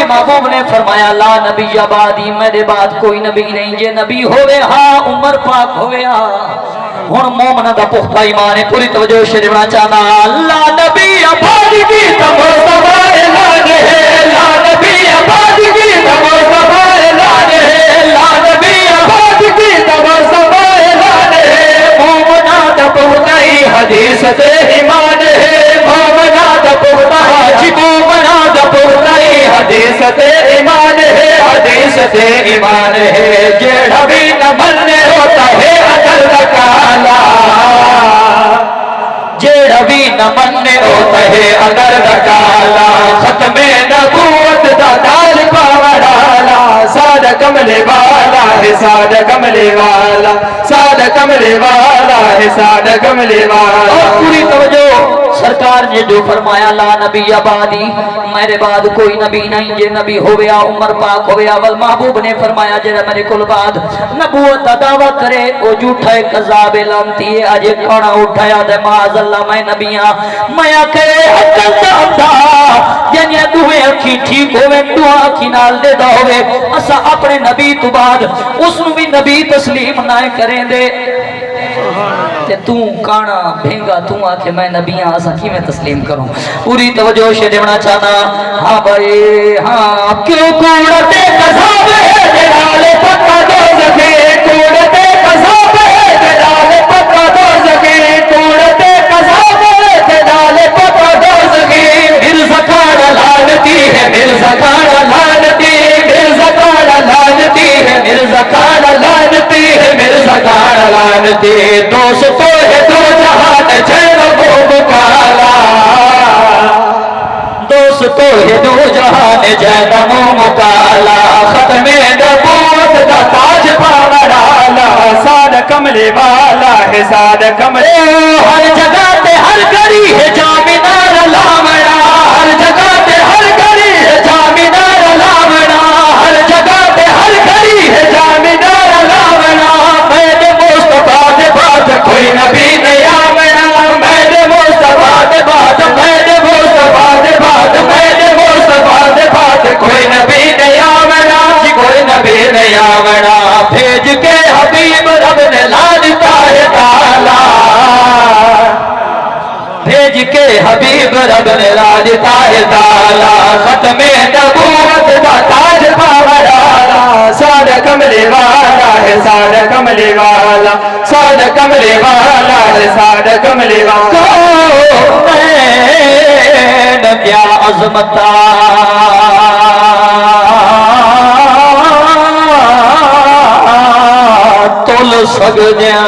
महबूब ने फरमाया ला नबी आबादी मेरे बाद कोई नबी नहीं, जे नबी होवे हाँ उमर पाक होवे हुन मोमना दा पुख्ता ईमान है। पूरी तवज्जो से देना चाहना ला नबी आबादी की मुस्तफा ऐलान है, ला नबी आबादी की मुस्तफा ऐलान है, ला नबी आबादी की मुस्तफा ऐलान है। मोमना दा पुख्ता हदीस से ईमान है, मोमना दा पुख्ता जी मोमना दा पुख्ता हदीस से ईमान है, हदीस से ईमान है। जेड़ा भी न मनने होता है अकल दा काला, जेड़ा भी न मनने होता है अकल दा काला। खत्मे नबूवत दा ताज पावड़ाला, साद कमले वाला है साद कमले वाला, साद कमले वाला है साद कमले वाला। और पूरी तवज्जो सरकार ने जो फरमाया ला नबी आबादी मेरे बाद कोई नबी नहीं, जे नबी होवे उमर पाक होवे। वल महबूब ने फरमाया जेड़ा मेरे कुल बाद नबूवत दा दावा करे ओ झूठा है कज़ाब लानती है। अजे खाना उठाया दे माज़अल्लाह मैं नबियां मैं आखे अकल दा अंधा जने दुए अखी ठीक होवे दुआ अखी नाल दे दा होवे। असा अपने नबी तो बाद उसनु भी नबी तस्लीम ना करें दे ते तू काना भेंगा तू आखे मैं नबियां असा की मैं तस्लीम करूं। पूरी तवज्जो से देना चाहना हाँ भाई हाँ क्यों कूड़ते कज़ाब है जलाले पक्का दो सके, कूड़ते कज़ाब है जलाले पक्का दो सके, कूड़ते कज़ाब है जलाले पक्का दो सके। मिर्ज़ा खाना लानती है मिर्ज़ा खाना लानती है मिर्ज़ा खाना लानती है मिर्ज़ा खाना लानती है मिर्ज़ा खाना लानती है। दोस्तों है दो जहान चैन को मुकाला, दोस्तों है दो जहान चैन को मुकाला। खत्मे नबूवत दा ताज पावड़ाला, साद कमले वाला है साद कमले। हर जगह पे हर घड़ी है जामिनार लावड़ा, हर जगह पे हर घड़ी है जामिनार लावड़ा, हर जगह पे हर घड़ी है जामिनार लावड़ा। मैंने मुस्तफा दे बाद कोई नबी नहीं आवड़ा, मैंने मुस्तफा दे बाद मैंने मुस्तफा दे बाद मैंने मुस्तफा दे बाद कोई नबी नहीं आवड़ा जी कोई नबी नहीं आवड़ा। भेज के हबीब रब ने ला दिता है ताला, भेज के हबीब रब ने ला दिता है ताला। खत्मे नबूवत दा ताज पावड़ाला, साद कमले वाला है साद कमले वाला, साद कमले वाला है साद कमले वाला। क्या अज़मता तुल सकदियां